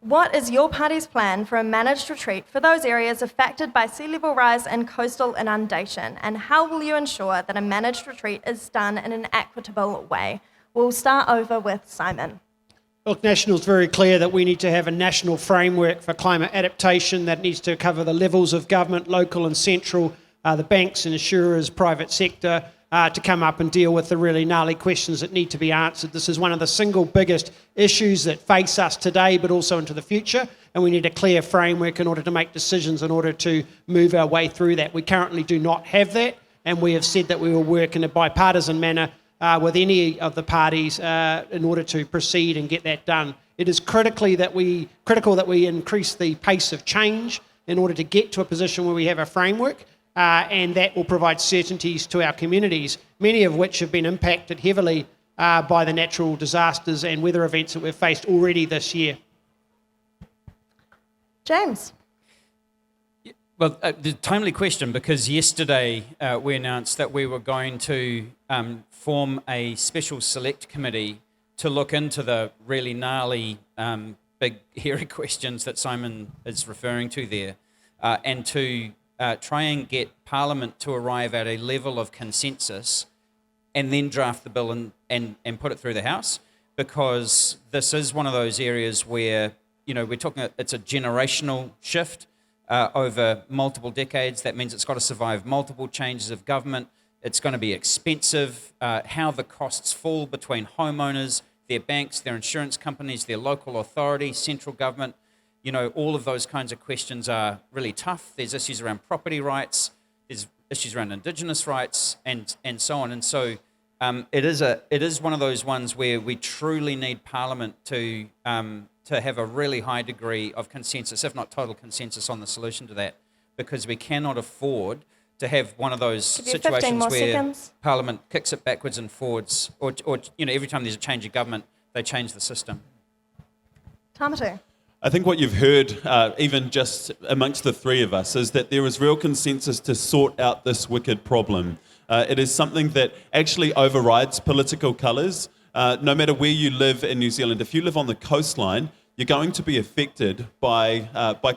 What is your party's plan for a managed retreat for those areas affected by sea level rise and coastal inundation? And how will you ensure that a managed retreat is done in an equitable way? We'll start over with Simon. Look, National's very clear that we need to have a national framework for climate adaptation that needs to cover the levels of government, local and central, the banks and insurers, private sector, to come up and deal with the really gnarly questions that need to be answered. This is one of the single biggest issues that face us today, but also into the future, and we need a clear framework in order to make decisions in order to move our way through that. We currently do not have that, and we have said that we will work in a bipartisan manner with any of the parties in order to proceed and get that done. It is critical that we increase the pace of change in order to get to a position where we have a framework, and that will provide certainties to our communities, many of which have been impacted heavily by the natural disasters and weather events that we've faced already this year. James. Well, the timely question, because yesterday we announced that we were going to form a special select committee to look into the really gnarly, big, hairy questions that Simon is referring to there, and to try and get Parliament to arrive at a level of consensus and then draft the bill and put it through the House, because this is one of those areas where, we're talking, it's a generational shift over multiple decades. That means it's got to survive multiple changes of government. It's going to be expensive. How the costs fall between homeowners, their banks, their insurance companies, their local authority, central government, all of those kinds of questions are really tough. There's issues around property rights, there's issues around Indigenous rights, and so on. And so it is one of those ones where we truly need Parliament to have a really high degree of consensus, if not total consensus, on the solution to that, because we cannot afford to have one of those situations where Parliament kicks it backwards and forwards, or every time there's a change of government, they change the system. Tāmati. I think what you've heard, even just amongst the three of us, is that there is real consensus to sort out this wicked problem. It is something that actually overrides political colours. No matter where you live in New Zealand, if you live on the coastline, you're going to be affected by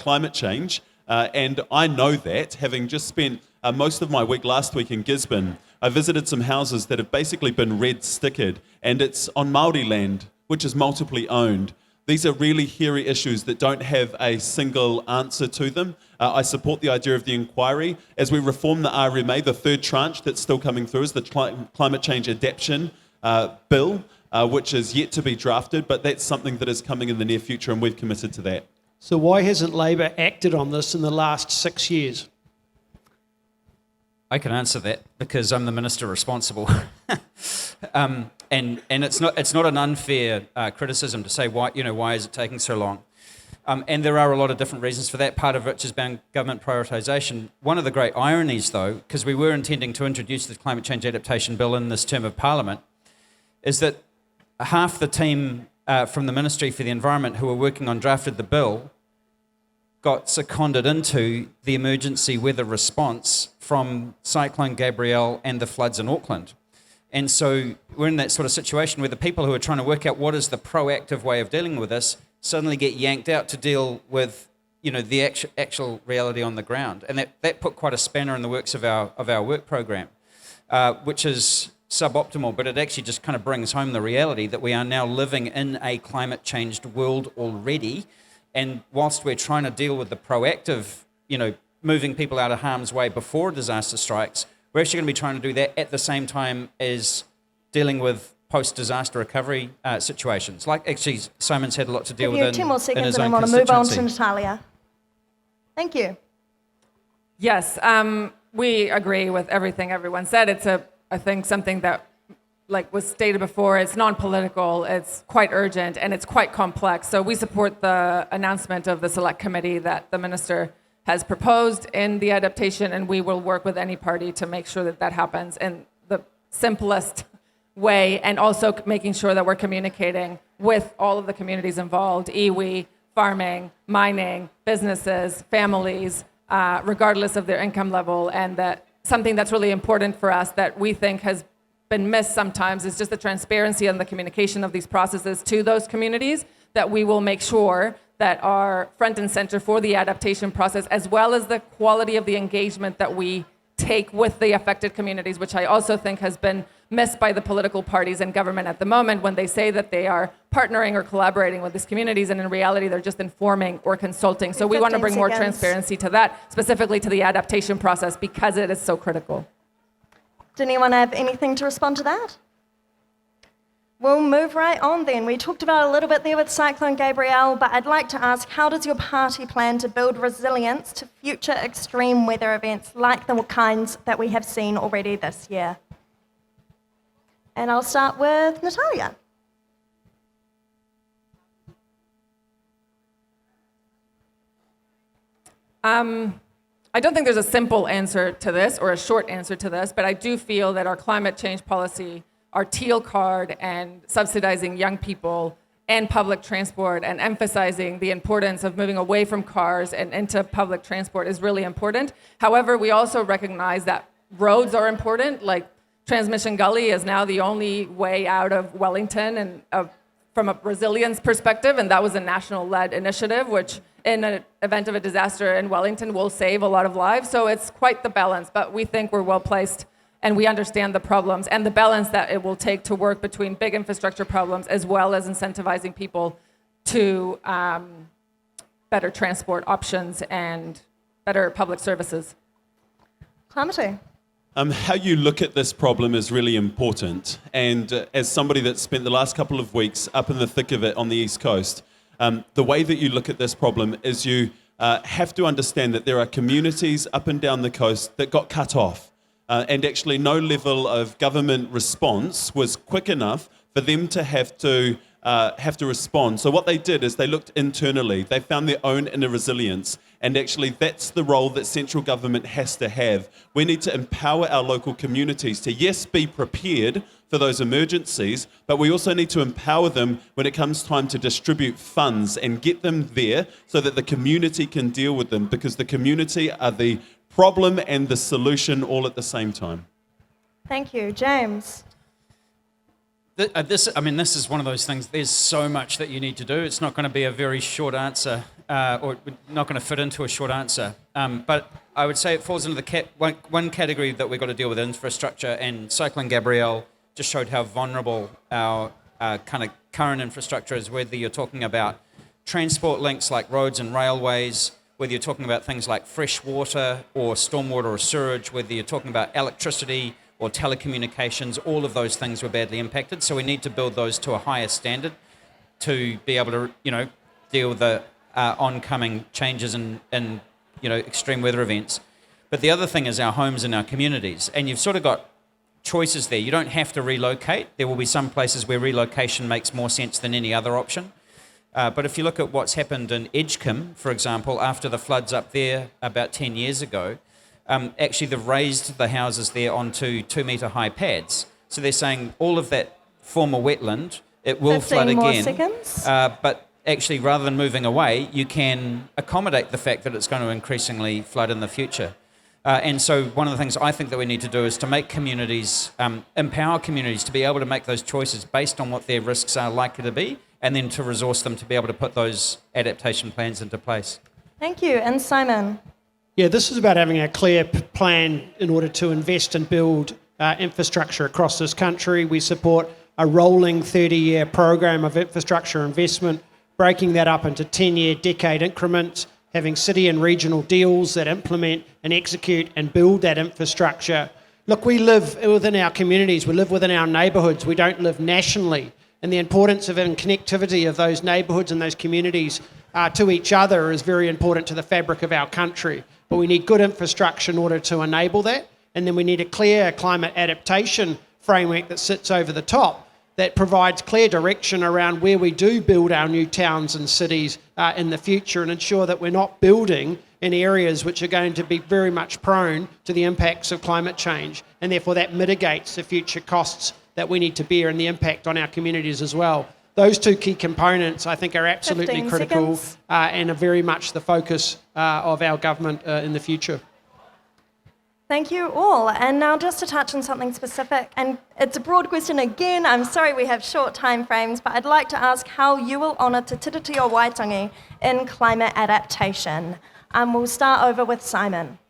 climate change. And I know that, having just spent most of my week last week in Gisborne, I visited some houses that have basically been red stickered, and it's on Māori land, which is multiply owned. These are really hairy issues that don't have a single answer to them. I support the idea of the inquiry. As we reform the RMA, the third tranche that's still coming through is the Climate Change Adaptation Bill, which is yet to be drafted, but that's something that is coming in the near future, and we've committed to that. So why hasn't Labor acted on this in the last 6 years? I can answer that because I'm the minister responsible. And it's not an unfair criticism to say why is it taking so long? And there are a lot of different reasons for that, part of which is about government prioritisation. One of the great ironies, though, because we were intending to introduce the Climate Change Adaptation Bill in this term of Parliament, is that half the team from the Ministry for the Environment who were working on drafted the bill got seconded into the emergency weather response from Cyclone Gabrielle and the floods in Auckland. And so we're in that sort of situation where the people who are trying to work out what is the proactive way of dealing with this suddenly get yanked out to deal with, the actual reality on the ground. And that put quite a spanner in the works of our work program, which is suboptimal, but it actually just kind of brings home the reality that we are now living in a climate changed world already. And whilst we're trying to deal with the proactive, moving people out of harm's way before a disaster strikes, we're actually going to be trying to do that at the same time as dealing with post-disaster recovery situations. Like, actually, Simon's had a lot to deal with in his own 10 more seconds and I want to move on to Natalia. Thank you. Yes, we agree with everything everyone said. It's I think something that, like was stated before, it's non-political, it's quite urgent, and it's quite complex. So we support the announcement of the select committee that the minister has proposed in the adaptation, and we will work with any party to make sure that happens in the simplest way, and also making sure that we're communicating with all of the communities involved, iwi, farming, mining, businesses, families, regardless of their income level. And that something that's really important for us that we think has been missed sometimes is just the transparency and the communication of these processes to those communities, that we will make sure that are front and center for the adaptation process, as well as the quality of the engagement that we take with the affected communities, which I also think has been missed by the political parties and government at the moment when they say that they are partnering or collaborating with these communities, and in reality they're just informing or consulting. So we want to bring more transparency to that, specifically to the adaptation process, because it is so critical. Did anyone have anything to respond to that? We'll move right on then. We talked about a little bit there with Cyclone Gabrielle, but I'd like to ask, how does your party plan to build resilience to future extreme weather events like the kinds that we have seen already this year? And I'll start with Natalia. I don't think there's a simple answer to this or a short answer to this, but I do feel that our climate change policy, our teal card, and subsidizing young people and public transport and emphasizing the importance of moving away from cars and into public transport is really important. However, we also recognize that roads are important. Like Transmission Gully is now the only way out of Wellington and from a resilience perspective, and that was a national-led initiative, which in an event of a disaster in Wellington will save a lot of lives. So it's quite the balance, but we think we're well-placed and we understand the problems and the balance that it will take to work between big infrastructure problems as well as incentivizing people to better transport options and better public services. Tāmati. How you look at this problem is really important. And as somebody that's spent the last couple of weeks up in the thick of it on the East Coast, the way that you look at this problem is you have to understand that there are communities up and down the coast that got cut off. And actually no level of government response was quick enough for them to have to respond. So what they did is they looked internally. They found their own inner resilience. And actually that's the role that central government has to have. We need to empower our local communities to, yes, be prepared for those emergencies, but we also need to empower them when it comes time to distribute funds and get them there so that the community can deal with them, because the community are the problem and the solution all at the same time. Thank you. James. This is one of those things, there's so much that you need to do. It's not going to be a very short answer, or not going to fit into a short answer. But I would say it falls into the one category that we've got to deal with, infrastructure, and Cyclone Gabrielle just showed how vulnerable our kind of current infrastructure is, whether you're talking about transport links like roads and railways, whether you're talking about things like fresh water or stormwater or sewage, whether you're talking about electricity or telecommunications, all of those things were badly impacted. So we need to build those to a higher standard to be able to, deal with the oncoming changes in extreme weather events. But the other thing is our homes and our communities. And you've sort of got choices there. You don't have to relocate. There will be some places where relocation makes more sense than any other option. But if you look at what's happened in Edgecombe, for example, after the floods up there about 10 years ago, actually they've raised the houses there onto 2-metre high pads. So they're saying all of that former wetland, it will flood again. 15 more seconds. But actually, rather than moving away, you can accommodate the fact that it's going to increasingly flood in the future. And so one of the things I think that we need to do is to make communities, empower communities to be able to make those choices based on what their risks are likely to be, and then to resource them to be able to put those adaptation plans into place. Thank you. And Simon. Yeah, this is about having a clear plan in order to invest and build infrastructure across this country. We support a rolling 30-year program of infrastructure investment, breaking that up into 10-year decade increments, having city and regional deals that implement and execute and build that infrastructure. Look, we live within our communities, we live within our neighbourhoods, we don't live nationally. And the importance of having connectivity of those neighbourhoods and those communities to each other is very important to the fabric of our country. But we need good infrastructure in order to enable that. And then we need a clear climate adaptation framework that sits over the top that provides clear direction around where we do build our new towns and cities in the future, and ensure that we're not building in areas which are going to be very much prone to the impacts of climate change. And therefore that mitigates the future costs that we need to bear and the impact on our communities as well. Those two key components, I think, are absolutely critical and are very much the focus of our government in the future. Thank you all. And now just to touch on something specific, and it's a broad question again, I'm sorry we have short time frames, but I'd like to ask how you will honour Te Tiriti o Waitangi in climate adaptation. We'll start over with Simon.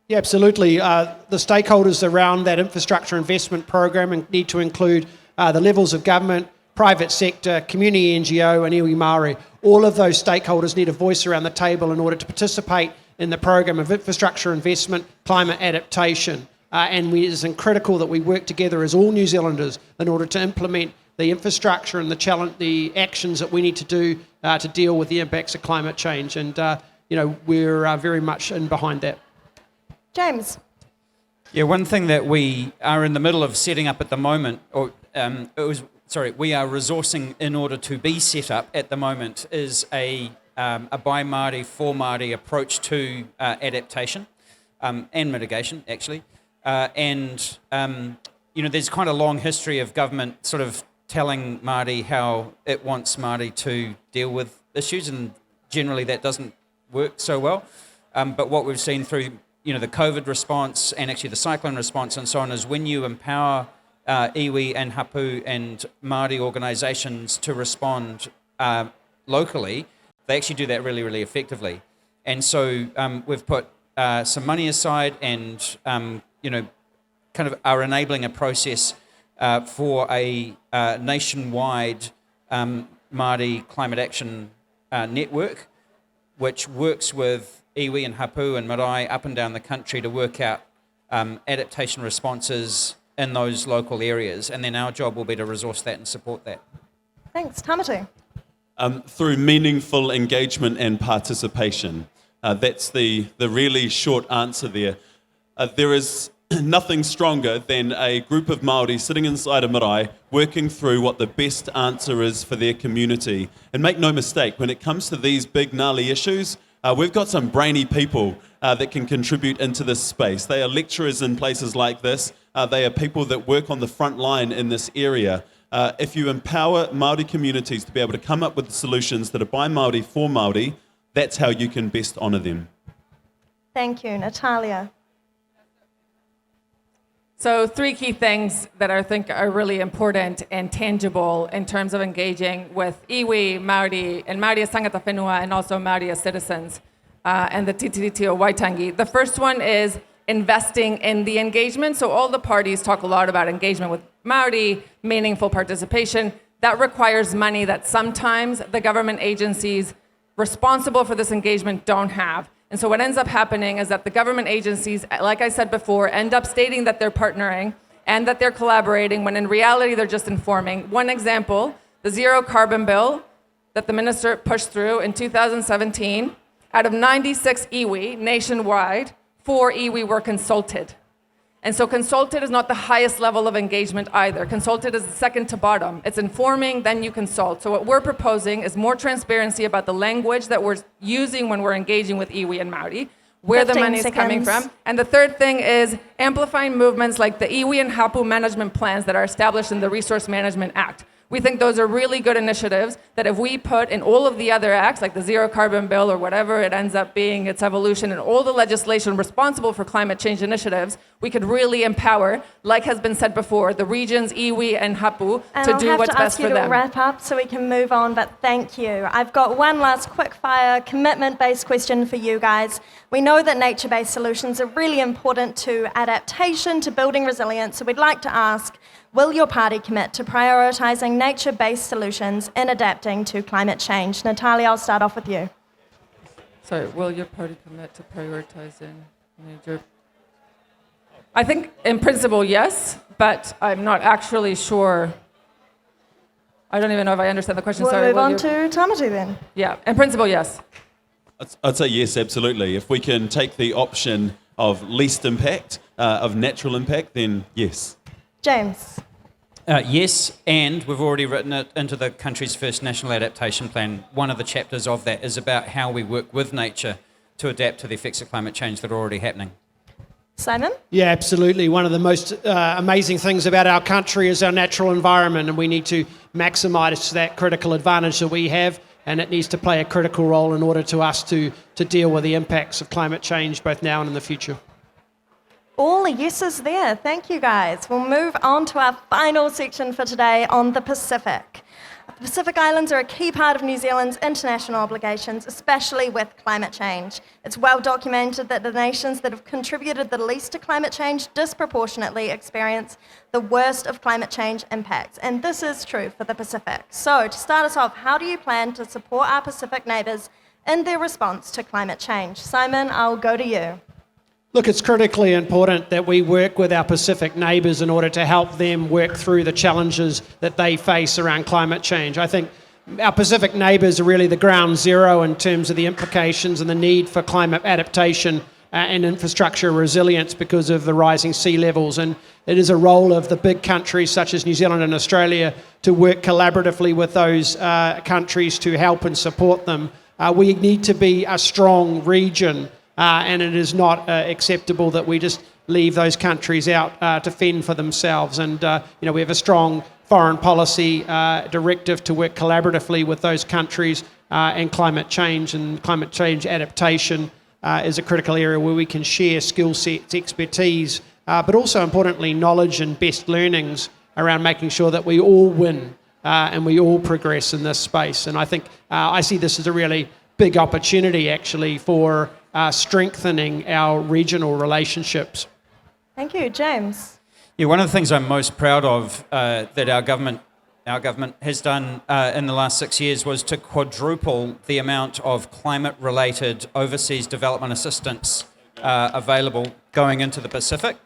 Yeah, absolutely. The stakeholders around that infrastructure investment program need to include the levels of government, private sector, community NGO and iwi Māori. All of those stakeholders need a voice around the table in order to participate in the program of infrastructure investment, climate adaptation. And it is critical that we work together as all New Zealanders in order to implement the infrastructure and the actions that we need to do to deal with the impacts of climate change. And, we're very much in behind that. James. Yeah, one thing that we are in the middle of setting up at the moment, we are resourcing in order to be set up at the moment, is a by Māori, for Māori approach to adaptation and mitigation, actually. There's quite a long history of government sort of telling Māori how it wants Māori to deal with issues, and generally that doesn't work so well. But what we've seen through the COVID response and actually the cyclone response and so on is when you empower iwi and hapu and Māori organisations to respond locally, they actually do that really, really effectively. And so we've put some money aside and, kind of are enabling a process for a nationwide Māori climate action network, which works with iwi and hapu and marae up and down the country to work out adaptation responses in those local areas. And then our job will be to resource that and support that. Thanks. Tāmati. Through meaningful engagement and participation. That's the really short answer there. There is nothing stronger than a group of Māori sitting inside a marae working through what the best answer is for their community. And make no mistake, when it comes to these big gnarly issues, we've got some brainy people that can contribute into this space. They are lecturers in places like this. They are people that work on the front line in this area. If you empower Māori communities to be able to come up with solutions that are by Māori for Māori, that's how you can best honour them. Thank you. Natalia. So 3 key things that I think are really important and tangible in terms of engaging with iwi, Māori, and Māori as tangata whenua, and also Māori as citizens, and the Te Tiriti o Waitangi. The first one is investing in the engagement. So all the parties talk a lot about engagement with Māori, meaningful participation. That requires money that sometimes the government agencies responsible for this engagement don't have. And so what ends up happening is that the government agencies, like I said before, end up stating that they're partnering and that they're collaborating when in reality they're just informing. One example, the zero carbon bill that the minister pushed through in 2017, out of 96 iwi nationwide, 4 iwi were consulted. And so consulted is not the highest level of engagement either. Consulted is the second to bottom. It's informing, then you consult. So what we're proposing is more transparency about the language that we're using when we're engaging with iwi and Māori, where the money is coming from. And the third thing is amplifying movements like the iwi and hapu management plans that are established in the Resource Management Act. We think those are really good initiatives that if we put in all of the other acts, like the Zero Carbon Bill or whatever it ends up being, its evolution, and all the legislation responsible for climate change initiatives, we could really empower, like has been said before, the regions, iwi and hapu, to do what's best for them. And I'll have to ask you to wrap up so we can move on, but thank you. I've got one last quick-fire, commitment-based question for you guys. We know that nature-based solutions are really important to adaptation, to building resilience, so we'd like to ask, will your party commit to prioritising nature-based solutions in adapting to climate change? Natalia, I'll start off with you. Sorry, will your party commit to prioritising nature? I think in principle, yes, but I'm not actually sure. I don't even know if I understand the question. We'll move on to Tāmati then. Yeah, in principle, yes. I'd say yes, absolutely. If we can take the option of least impact, of natural impact, then yes. James. Yes, and we've already written it into the country's first National Adaptation Plan. One of the chapters of that is about how we work with nature to adapt to the effects of climate change that are already happening. Simon? Yeah, absolutely. One of the most amazing things about our country is our natural environment, and we need to maximise that critical advantage that we have, and it needs to play a critical role in order to us to deal with the impacts of climate change both now and in the future. All the yeses there. Thank you, guys. We'll move on to our final section for today on the Pacific. The Pacific Islands are a key part of New Zealand's international obligations, especially with climate change. It's well documented that the nations that have contributed the least to climate change disproportionately experience the worst of climate change impacts, and this is true for the Pacific. So, to start us off, how do you plan to support our Pacific neighbours in their response to climate change? Simon, I'll go to you. Look, it's critically important that we work with our Pacific neighbours in order to help them work through the challenges that they face around climate change. I think our Pacific neighbours are really the ground zero in terms of the implications and the need for climate adaptation and infrastructure resilience because of the rising sea levels. And it is a role of the big countries such as New Zealand and Australia to work collaboratively with those countries to help and support them. We need to be a strong region. And it is not acceptable that we just leave those countries out to fend for themselves. And we have a strong foreign policy directive to work collaboratively with those countries, and climate change adaptation is a critical area where we can share skill sets, expertise, but also importantly knowledge and best learnings around making sure that we all win and we all progress in this space. And I think I see this as a really big opportunity actually for strengthening our regional relationships. Thank you. James? Yeah, one of the things I'm most proud of that our government has done in the last 6 years was to quadruple the amount of climate-related overseas development assistance available going into the Pacific.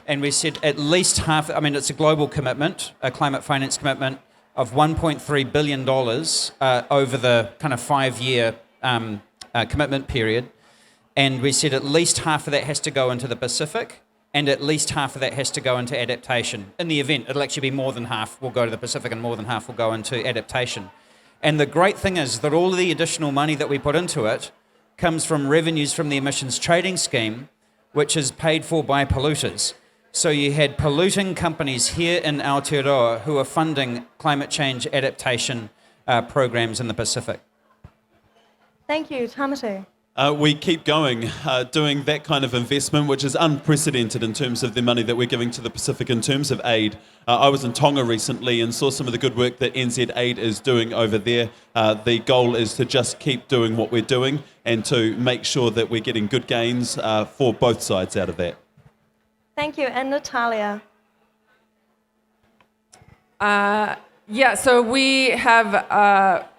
And we said at least half, it's a global commitment, a climate finance commitment of $1.3 billion over the kind of 5-year commitment period. And we said at least half of that has to go into the Pacific, and at least half of that has to go into adaptation. In the event, it'll actually be more than half will go to the Pacific and more than half will go into adaptation. And the great thing is that all of the additional money that we put into it comes from revenues from the emissions trading scheme, which is paid for by polluters. So you had polluting companies here in Aotearoa who are funding climate change adaptation programs in the Pacific. Thank you. Tāmati? We keep going, doing that kind of investment, which is unprecedented in terms of the money that we're giving to the Pacific in terms of aid. I was in Tonga recently and saw some of the good work that NZ Aid is doing over there. The goal is to just keep doing what we're doing and to make sure that we're getting good gains for both sides out of that. Thank you. And Natalia? So we have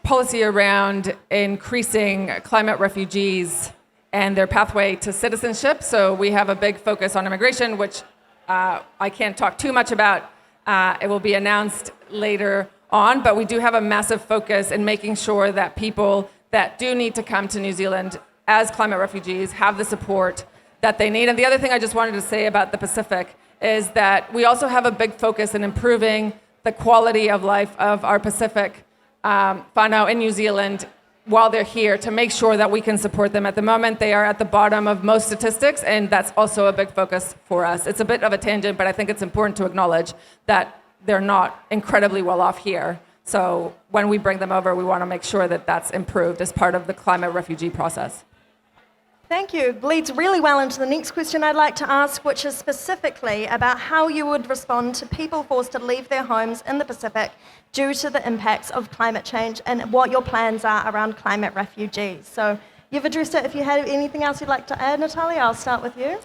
policy around increasing climate refugees and their pathway to citizenship. So we have a big focus on immigration, which I can't talk too much about. It will be announced later on, but we do have a massive focus in making sure that people that do need to come to New Zealand as climate refugees have the support that they need. And the other thing I just wanted to say about the Pacific is that we also have a big focus in improving the quality of life of our Pacific whānau in New Zealand while they're here to make sure that we can support them. At the moment, they are at the bottom of most statistics, and that's also a big focus for us. It's a bit of a tangent, but I think it's important to acknowledge that they're not incredibly well off here. So when we bring them over, we want to make sure that that's improved as part of the climate refugee process. Thank you. Leads really well into the next question I'd like to ask, which is specifically about how you would respond to people forced to leave their homes in the Pacific due to the impacts of climate change and what your plans are around climate refugees. So you've addressed it. If you had anything else you'd like to add, Natalia, I'll start with you.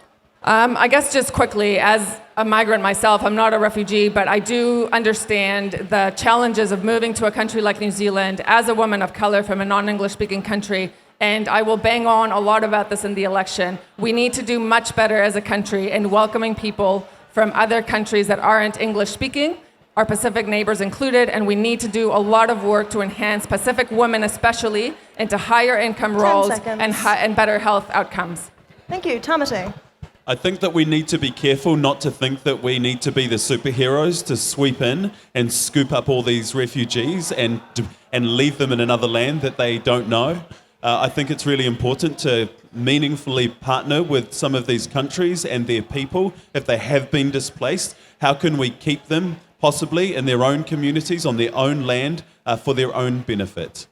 I guess just quickly, as a migrant myself, I'm not a refugee, but I do understand the challenges of moving to a country like New Zealand as a woman of color from a non-English speaking country. And I will bang on a lot about this in the election. We need to do much better as a country in welcoming people from other countries that aren't English speaking, our Pacific neighbors included, and we need to do a lot of work to enhance Pacific women especially into higher income roles and better health outcomes. Thank you. Tāmati? I think that we need to be careful not to think that we need to be the superheroes to sweep in and scoop up all these refugees and leave them in another land that they don't know. I think it's really important to meaningfully partner with some of these countries and their people if they have been displaced. How can we keep them possibly in their own communities, on their own land, for their own benefit?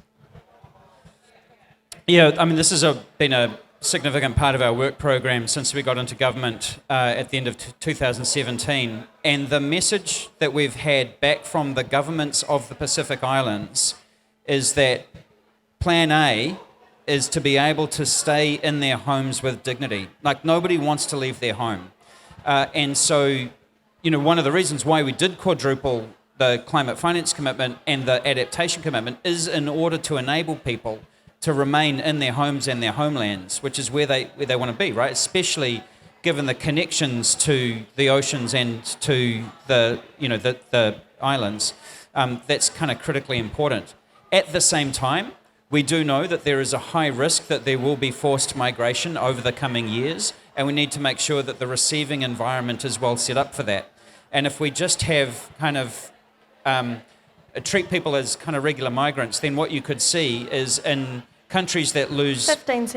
Yeah, I mean, this has been a significant part of our work program since we got into government at the end of 2017. And the message that we've had back from the governments of the Pacific Islands is that Plan A is to be able to stay in their homes with dignity. Like, nobody wants to leave their home. And so, one of the reasons why we did quadruple the climate finance commitment and the adaptation commitment is in order to enable people to remain in their homes and their homelands, which is where they want to be, right? Especially given the connections to the oceans and to the islands. That's kind of critically important. At the same time, we do know that there is a high risk that there will be forced migration over the coming years, and we need to make sure that the receiving environment is well set up for that. And if we just have kind of treat people as kind of regular migrants, then what you could see is in countries that lose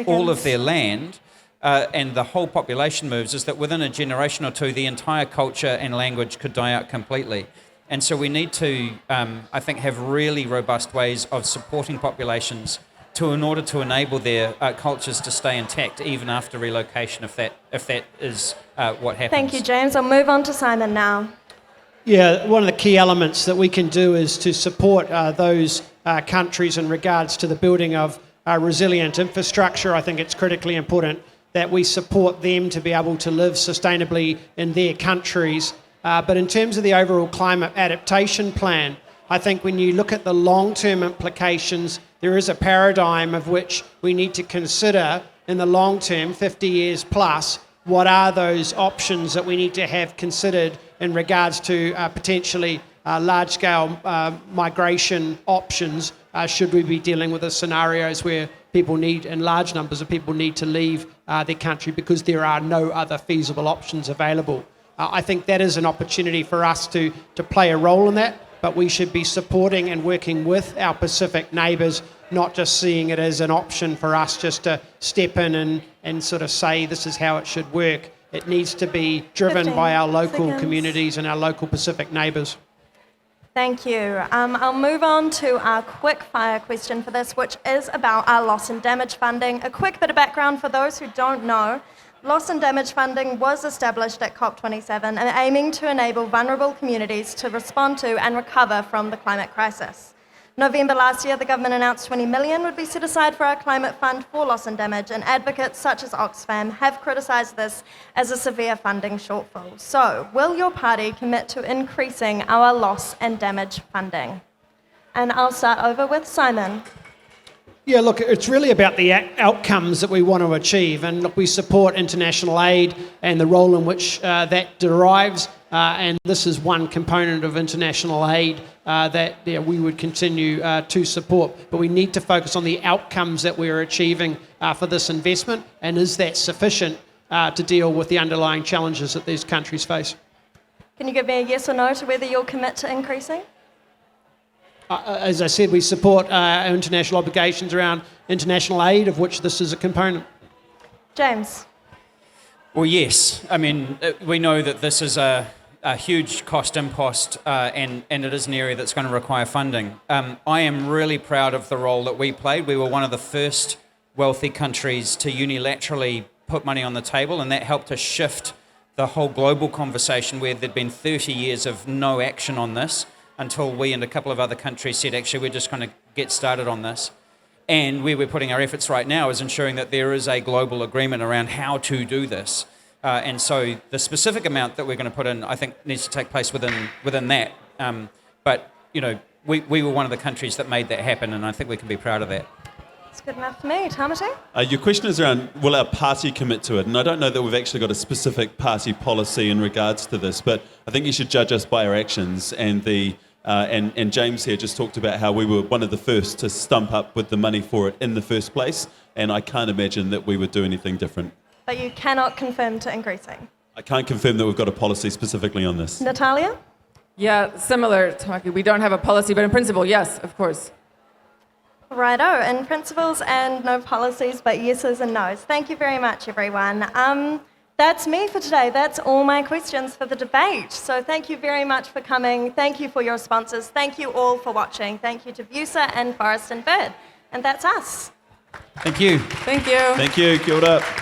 all of their land and the whole population moves, is that within a generation or two, the entire culture and language could die out completely. And so we need to, I think, have really robust ways of supporting populations in order to enable their cultures to stay intact even after relocation, if that is what happens. Thank you, James. I'll move on to Simon now. Yeah, one of the key elements that we can do is to support those countries in regards to the building of resilient infrastructure. I think it's critically important that we support them to be able to live sustainably in their countries. But in terms of the overall climate adaptation plan, I think when you look at the long-term implications, there is a paradigm of which we need to consider in the long term, 50 years plus, what are those options that we need to have considered in regards to potentially large-scale migration options, should we be dealing with the scenarios where people need, and large numbers of people need to leave their country because there are no other feasible options available. I think that is an opportunity for us to play a role in that, but we should be supporting and working with our Pacific neighbours, not just seeing it as an option for us just to step in and sort of say this is how it should work. It needs to be driven by our local communities and our local Pacific neighbours. Thank you. I'll move on to our quick fire question for this, which is about our loss and damage funding. A quick bit of background for those who don't know. Loss and damage funding was established at COP27 and aiming to enable vulnerable communities to respond to and recover from the climate crisis. November last year, the government announced 20 million would be set aside for our climate fund for loss and damage, and advocates such as Oxfam have criticised this as a severe funding shortfall. So, will your party commit to increasing our loss and damage funding? And I'll start over with Simon. Yeah, look, it's really about the outcomes that we want to achieve, and look, we support international aid and the role in which that derives, and this is one component of international aid that we would continue to support. But we need to focus on the outcomes that we're achieving for this investment, and is that sufficient to deal with the underlying challenges that these countries face? Can you give me a yes or no to whether you'll commit to increasing? As I said, we support our international obligations around international aid, of which this is a component. James? Well, yes. I mean, we know that this is a huge cost impost, and it is an area that's going to require funding. I am really proud of the role that we played. We were one of the first wealthy countries to unilaterally put money on the table, and that helped to shift the whole global conversation where there'd been 30 years of no action on this, until we and a couple of other countries said, actually, we're just going to get started on this. And where we're putting our efforts right now is ensuring that there is a global agreement around how to do this. And so the specific amount that we're going to put in, I think, needs to take place within that. But, we were one of the countries that made that happen, and I think we can be proud of that. That's good enough for me. Tāmati? Your question is around, will our party commit to it? And I don't know that we've actually got a specific party policy in regards to this, but I think you should judge us by our actions. And and James here just talked about how we were one of the first to stump up with the money for it in the first place, and I can't imagine that we would do anything different. But you cannot confirm to increasing. I can't confirm that we've got a policy specifically on this. Natalia? Yeah, similar, Tāmati. We don't have a policy, but in principle, yes, of course. Righto, in principles and no policies, but yeses and nos. Thank you very much, everyone. That's me for today. That's all my questions for the debate. So thank you very much for coming. Thank you for your sponsors. Thank you all for watching. Thank you to VUWSA and Forest and Bird. And that's us. Thank you. Thank you. Thank you. Kia ora.